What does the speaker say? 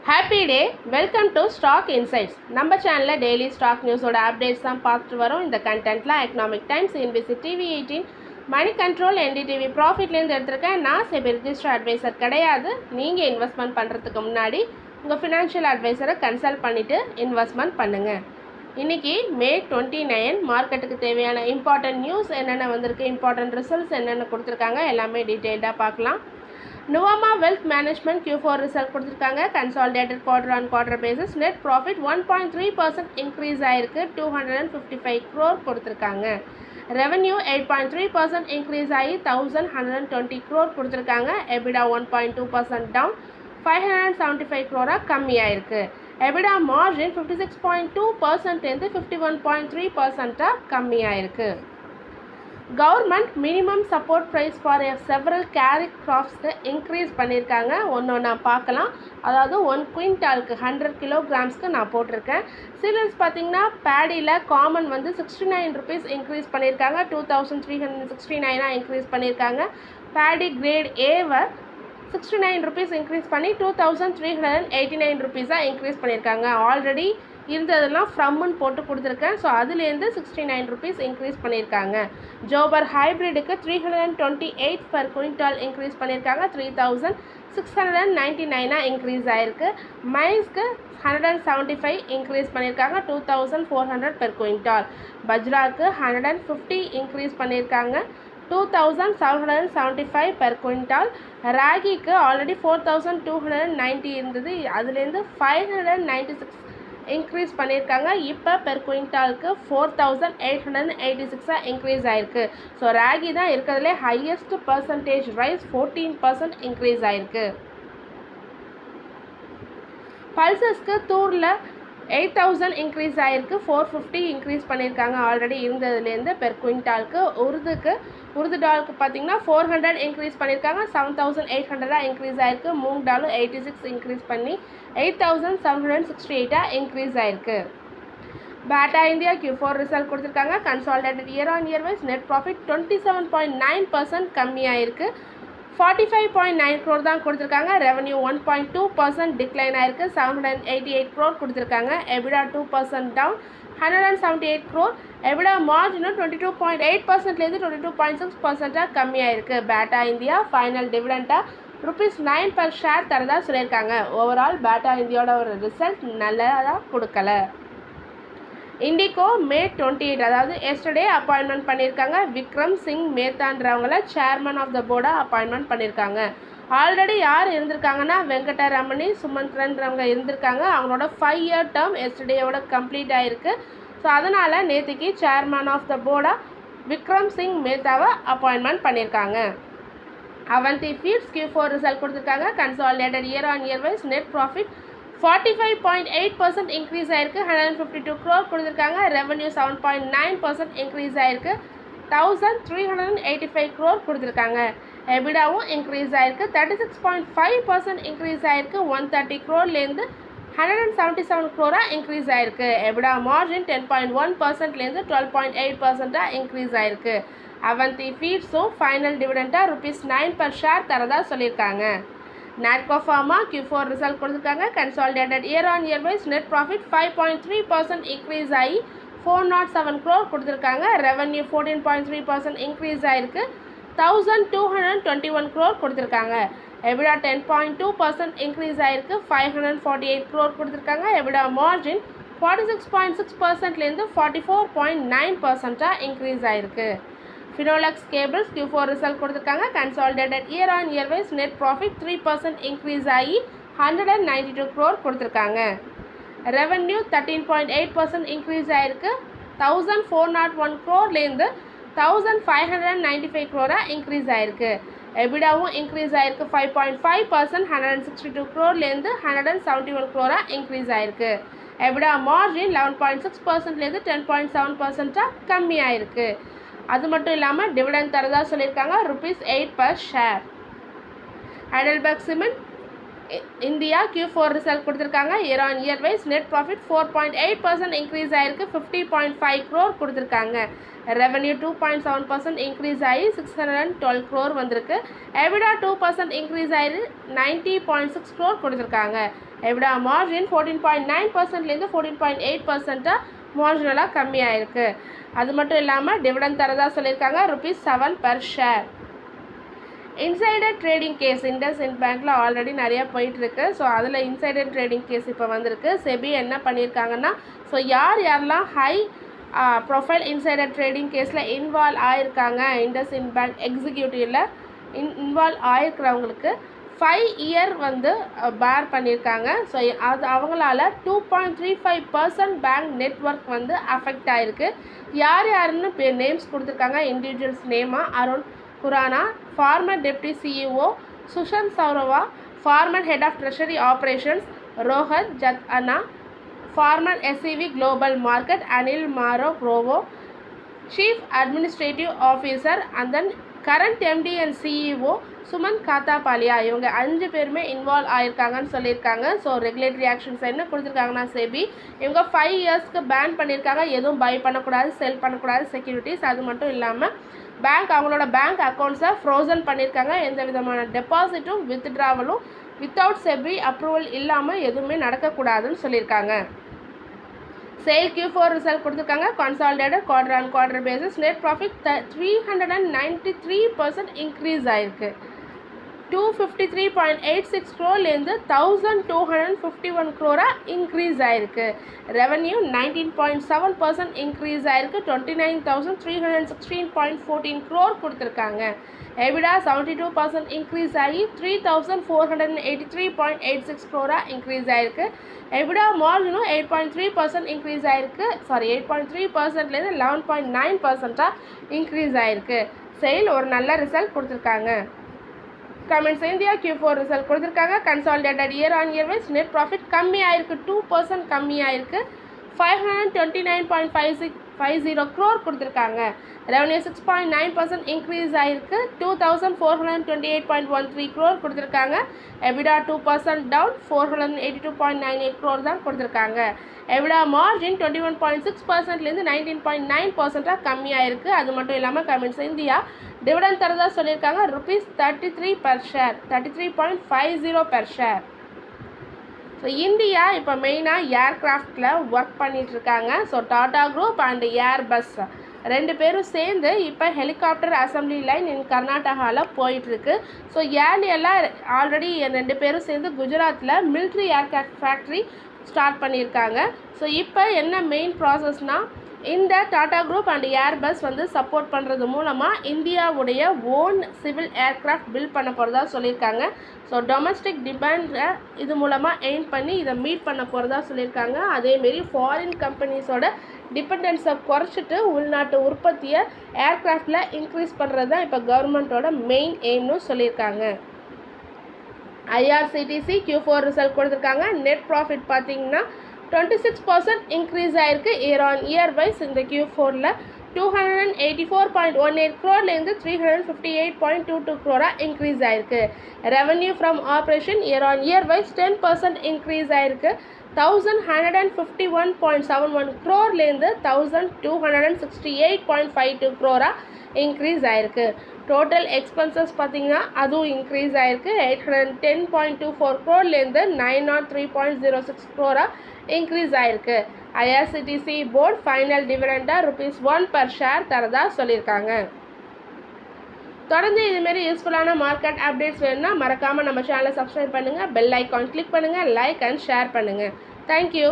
Happy day. Welcome to stock insights. நம்ம சேனலில் daily stock நியூஸோட updates தான் பார்த்துட்டு வரோம். இந்த கண்டென்ட்டில் economic times, CNBC TV 18, money control, NDTV ப்ராஃபிட்லேருந்து எடுத்திருக்கேன். நான் செபி ரிஜிஸ்டர் அட்வைசர் கிடையாது. நீங்கள் இன்வெஸ்ட்மெண்ட் பண்ணுறதுக்கு முன்னாடி உங்கள் ஃபினான்ஷியல் அட்வைசரை கன்சல்ட் பண்ணிவிட்டு இன்வெஸ்ட்மெண்ட் பண்ணுங்கள். இன்றைக்கி May 29 மார்க்கெட்டுக்கு தேவையான இம்பார்ட்டன்ட் நியூஸ் என்னென்ன வந்திருக்கு, இம்பார்ட்டன்ட் ரிசல்ட்ஸ் என்னென்ன கொடுத்துருக்காங்க, எல்லாமே டீட்டெயில்டாக பார்க்கலாம். Nuvama Wealth Management Q4 result கொடுத்துருக்காங்க. Consolidated quarter on quarter basis net profit 1.3% increase ஆகிருக்கு. 255 crore கொடுத்துருக்காங்க. ரெவன்யூ 8.3% இன்க்ரீஸ் ஆகி 1120 crore கொடுத்துருக்காங்க. எபிடா 1.2% டவுன் 575 crore கம்மியாயிருக்கு. எபிடா மார்ஜின் 56.2% 51.3% கம்மியாயிருக்கு. Government minimum support price for several kharif கிராப்ஸ்க்கு இன்க்ரீஸ் பண்ணியிருக்காங்க. ஒன்று பார்க்கலாம். அதாவது 1 குவிண்டாலுக்கு 100 kilograms நான் போட்டிருக்கேன். சீரியல்ஸ் பார்த்திங்கன்னா பேடியில் காமன் வந்து 69 rupees இன்க்ரீஸ் பண்ணியிருக்காங்க. 2369 இன்க்ரீஸ் பண்ணியிருக்காங்க. பேடி கிரேட் ஏவை 69 rupees இன்க்ரீஸ் பண்ணி 2389 rupees இன்க்ரீஸ் பண்ணியிருக்காங்க. ஆல்ரெடி இருந்ததெல்லாம் ஃப்ரம்முன்னு போட்டு கொடுத்துருக்கேன். ஸோ அதுலேருந்து 69 rupees இன்க்ரீஸ் பண்ணியிருக்காங்க. ஜோபர் ஹைப்ரிடுக்கு 328 per quintal இன்க்ரீஸ் பண்ணியிருக்காங்க. 3699 இன்க்ரீஸ் ஆகிருக்கு. மைஸ்க்கு 175 இன்க்ரீஸ் பண்ணியிருக்காங்க. 2400 per quintal. பஜ்ராக்கு 150 இன்க்ரீஸ் பண்ணியிருக்காங்க. 2775 per quintal. ராகிக்கு ஆல்ரெடி 4290 இருந்தது. அதுலேருந்து 596 இன்க்ரீஸ் பண்ணியிருக்காங்க. இப்போ பெர் குவிண்டாலுக்கு 4886 இன்க்ரீஸ் ஆகிருக்கு. ஸோ ராகி தான் இருக்கிறதுலே ஹையஸ்ட் பர்சன்டேஜ் ரைஸ் 14% இன்க்ரீஸ் ஆகிருக்கு. பல்சஸ்க்கு தூரில் 8000 இன்க்ரீஸ் ஆகிருக்கு. 450 இன்க்ரீஸ் பண்ணியிருக்காங்க ஆல்ரெடி இருந்ததுலேருந்து பெர் குவிண்டாலுக்கு. உருது டாலுக்கு பார்த்திங்கன்னா 400 இன்க்ரீஸ் பண்ணியிருக்காங்க. 7800 இன்க்ரீஸ் ஆகிருக்கு. மூங் டாலும் 86 இன்க்ரீஸ் பண்ணி 8768 இன்க்ரீஸ் ஆகிருக்கு. பேட்டா இந்தியா Q4 ரிசல்ட் கொடுத்துருக்காங்க. Consolidated year on year wise net profit 27.9% கம்மியாயிருக்கு. 45.9 crore தான் கொடுத்துருக்காங்க. ரெவன்யூ 1.2% டிக்ளைன் ஆகிருக்கு. 788 crore கொடுத்துருக்காங்க. EBITDA 2% down 178 crore. எபிடா மார்ஜினும் 22.8%லேருந்து 22.6% கம்மியாயிருக்கு. பேட்டா இந்தியா ஃபைனல் டிவிடெண்டாக ₹9 per ஷேர் தரதா சொல்லியிருக்காங்க. ஓவரால் பேட்டா இந்தியாவோட ஒரு ரிசல்ட் நல்லதாக கொடுக்கல. இண்டிகோ May 28, அதாவது எஸ்டர்டே அப்பாயின்மெண்ட் பண்ணியிருக்காங்க. விக்ரம் சிங் மேத்தான்றவங்கள சேர்மன் ஆஃப் த போர்டாக அப்பாயின்மெண்ட் பண்ணியிருக்காங்க. ஆல்ரெடி யார் இருந்திருக்காங்கன்னா வெங்கடரமணி சுமந்த்ரன்றவங்க இருந்திருக்காங்க. அவங்களோட 5-year டேர்ம் எஸ்டர்டேயோட கம்ப்ளீட் ஆகிருக்கு. ஸோ அதனால் நேற்றுக்கு சேர்மன் ஆஃப் த போர்டாக விக்ரம் சிங் மேத்தாவை அப்பாயின்மெண்ட் பண்ணியிருக்காங்க. அவந்தி ஃபீட்ஸ் Q4 ரிசல்ட் கொடுத்துருக்காங்க. Consolidated year on year wise net profit 45.8% increase ஆகிருக்கு. 152 crore கொடுத்துருக்காங்க. ரெவன்யூ 7.9% இன்க்ரீஸ் ஆகிருக்கு. 1385 crore கொடுத்துருக்காங்க. எபிடாவும் இன்க்ரீஸ் ஆகிருக்கு. 36.5% இன்க்ரீஸ் ஆகிருக்கு. 130 crore-லேருந்து 177 crore இன்க்ரீஸ் ஆகிருக்கு. எபிடா மார்ஜின் 10.1%லேருந்து 12.8% இன்க்ரீஸ் ஆகிருக்கு. அவந்தி ஃபீட்ஸும் ஃபைனல் டிவிடெண்டாக ₹9 per ஷேர் தரதா சொல்லியிருக்காங்க. நாட்கோ ஃபார்மா Q4 ரிசல்ட் கொடுத்துருக்காங்க. Consolidated year on year wise net profit 5.3% increase ஆகி 407 crore கொடுத்துருக்காங்க. ரெவன்யூ 14.3% இன்க்ரீஸ் ஆகிருக்கு. 1221 crore கொடுத்துருக்காங்க. எபிடா 10.2% இன்க்ரீஸ் ஆகிருக்கு. 548 crore கொடுத்துருக்காங்க. எபிடா மார்ஜின் 46.6%லேருந்து 44.9% இன்க்ரீஸ் ஆகிருக்கு. ஃபினோலெக்ஸ் கேபிள்ஸ் Q4 ரிசல்ட் கொடுத்துருக்காங்க. Consolidated year on year wise net profit 3% increase ஆகி 192 crore கொடுத்துருக்காங்க. ரெவன்யூ 13.8% இன்க்ரீஸ் ஆகிருக்கு. 1401 crore-லேருந்து 1595 crore இன்க்ரீஸ் ஆகிருக்கு. எபிடாவும் இன்க்ரீஸ் ஆகிருக்கு. 5.5% 162 crore-லேருந்து 171 crore இன்க்ரீஸ் ஆகிருக்கு. எபிடா மார்ஜின் 11.6%லேருந்து 10.7% கம்மியாயிருக்கு. அது மட்டும் இல்லாமல் டிவிடெண்ட் தரதா சொல்லியிருக்காங்க. ₹8 per share. Heidelberg cement India Q4 result கொடுத்துருக்காங்க. Year on year wise net profit 4.8% increase ஆகிருக்கு, 50.5 crore கொடுத்துருக்காங்க. ரெவன்யூ 2.7% இன்க்ரீஸ் ஆகி 612 crore வந்திருக்கு. எபிடா 2% இன்க்ரீஸ் ஆகி 90.6 crore கொடுத்துருக்காங்க. எபிடா மார்ஜின் 14.9%லேருந்து 14.8% மார்ஜினலாக கம்மியாயிருக்கு. அது மட்டும் இல்லாமல் டிவிடெண்ட் தரதா சொல்லியிருக்காங்க, ₹7 per share. Insider trading case IndusInd பேங்க்கில் ஆல்ரெடி நிறையா போயிட்டுருக்கு. ஸோ அதில் இன்சைடர் ட்ரேடிங் கேஸ் இப்போ வந்திருக்கு. செபி என்ன பண்ணியிருக்காங்கன்னா, ஸோ யாரெல்லாம் ஹை ப்ரொஃபைல் இன்சைடர் ட்ரேடிங் கேஸில் இன்வால்வ் ஆகிருக்காங்க, இண்டஸ்இண்ட் பேங்க் எக்ஸிக்யூட்டிவில் இன்வால்வ் ஆகிருக்கிறவங்களுக்கு 5 year வந்து பேர் பண்ணியிருக்காங்க. ஸோ அது அவங்களால 2.35% பேங்க் நெட்ஒர்க் வந்து அஃபெக்ட் ஆகிருக்கு. யார் யாருன்னு நேம்ஸ் கொடுத்துருக்காங்க. இண்டிவிஜுவல்ஸ் நேமாக Arun Khurana, former deputy CEO Sushant Sourava, former head of treasury operations Rohan Jathanna, former SEV global market Anil மாரோ ப்ரோவோ, chief administrative officer and then current MD and CEO Sumant Kathpalia. இவங்க 5 பேருமே இன்வால்வ் ஆகிருக்காங்கன்னு சொல்லியிருக்காங்க. ஸோ ரெகுலேட்டரி ஆக்ஷன்ஸ் என்ன கொடுத்துருக்காங்கன்னா, செபி இவங்க 5 yearsக்கு பேன் பண்ணியிருக்காங்க. எதுவும் பை பண்ணக்கூடாது, செல் பண்ணக்கூடாது செக்யூரிட்டிஸ். அது மட்டும் இல்லாமல் பேங்க் அவங்களோட பேங்க் அக்கௌண்ட்ஸை ஃப்ரோசன் பண்ணியிருக்காங்க. எந்த விதமான டெபாசிட்டும் வித்ட்ராவலும் வித்தவுட் செபி அப்ரூவல் இல்லாமல் எதுவுமே நடக்கக்கூடாதுன்னு சொல்லியிருக்காங்க. சேல் Q4 ரிசல்ட் கொடுத்துருக்காங்க. Consolidated quarter on quarter basis net profit 393% increase ஆகிருக்கு. 253.86 crore-லேருந்து 1251 crore இன்க்ரீஸ் ஆகிருக்கு. ரெவன்யூ 19.7% இன்க்ரீஸ் ஆகிருக்கு. 29,316.14 crore கொடுத்துருக்காங்க. எபிடா 72% இன்க்ரீஸ் ஆகி 3,483.86 crore இன்க்ரீஸ் ஆகிருக்கு. எபிடா மார்ஜினும் 8.3% இன்க்ரீஸ் ஆகிருக்கு. 8.3%லேருந்து 11.9% இன்க்ரீஸ் ஆகிருக்கு. சேல் ஒரு நல்ல ரிசல்ட் கொடுத்துருக்காங்க. கமெண்ட்ஸ் இந்தியா Q4 ரிசல்ட் கொடுத்துருக்காங்க. Consolidated year on year wise net profit கம்மி ஆயிருக்கு, 2% கம்மி ஆயிருக்கு. 529.50 crore கொடுத்துருக்காங்க. ரெவன்யூ 6.9% இன்க்ரீஸ் ஆகிருக்கு. 2,428.13 crore கொடுத்துருக்காங்க. எபிடா 2% டவுன், 482.98 crore தான் கொடுத்துருக்காங்க. எபிடா மார்ஜின் 21.6%லேருந்து 19.9% கம்மியாயிருக்கு. அது மட்டும் இல்லாமல் கமெண்ட்ஸ் இந்தியா டிவிடெண்ட் தரதா சொல்லியிருக்காங்க, ₹33 per share, 33.50 per share. So India இப்போ மெயினாக ஏர்க்ராஃப்டில் ஒர்க் பண்ணிகிட்ருக்காங்க. So Tata group and Airbus 2 பேரும் சேர்ந்து இப்போ ஹெலிகாப்டர் அசம்பிளி லைன் இன் கர்நாடகாவில் போயிட்டுருக்கு. ஸோ ஏர்லியெல்லாம் ஆல்ரெடி 2 பேரும் சேர்ந்து குஜராத்தில் மிலிட்ரி ஏர்க்ராஃப்ட் ஃபேக்ட்ரி ஸ்டார்ட் பண்ணியிருக்காங்க. ஸோ இப்போ என்ன மெயின் ப்ராசஸ்னால், இந்த டாடா குரூப் அண்ட் ஏர்பஸ் வந்து சப்போர்ட் பண்ணுறது மூலமாக இந்தியாவுடைய ஓன் சிவில் ஏர்க்ராஃப்ட் பில்ட் பண்ண போகிறதா சொல்லியிருக்காங்க. ஸோ டொமஸ்டிக் டிமாண்டை இது மூலமாக எய்ம் பண்ணி இதை மீட் பண்ண போகிறதா சொல்லியிருக்காங்க. அதேமாரி ஃபாரின் கம்பெனிஸோட டிபெண்டன்ஸை குறைச்சிட்டு உள்நாட்டு உற்பத்தியை ஏர்க்ராஃப்டில் இன்க்ரீஸ் பண்ணுறது தான் இப்போ கவர்மெண்ட்டோட மெயின் எய்ம்னு சொல்லியிருக்காங்க. IRCTC Q4 ரிசல்ட் கொடுத்துருக்காங்க. நெட் ப்ராஃபிட் பார்த்தீங்கன்னா 26% இன்க்ரீஸ் ஆகிருக்கு. இயர் ஆன் இயர் வைஸ் இந்த Q4ல் 284.18 crore-லேருந்து 358.22 crore இன்க்ரீஸ் ஆகிருக்கு. Revenue from operation year on year wise 10% increase ஆகிருக்கு. 1,151.71 crore-லேருந்து 1,268.52 crore இன்க்ரீஸ் ஆகிருக்கு. டோட்டல் எக்ஸ்பென்சஸ் பார்த்திங்கன்னா அதுவும் இன்க்ரீஸ் ஆகிருக்கு. 810.24 crore-லேருந்து 903.06 crore இன்க்ரீஸ் ஆகிருக்கு. IRCTC போர்ட் ஃபைனல் டிவிடெண்டாக ₹1 per ஷேர் தரதா சொல்லியிருக்காங்க. தொடர்ந்து இதுமாரி யூஸ்ஃபுல்லான மார்க்கெட் அப்டேட்ஸ் வேணும்னா மறக்காமல் நம்ம சேனலை சப்ஸ்கிரைப் பண்ணுங்கள், பெல் ஐக்கான் கிளிக் பண்ணுங்கள், லைக் அண்ட் ஷேர் பண்ணுங்கள். தேங்க்யூ.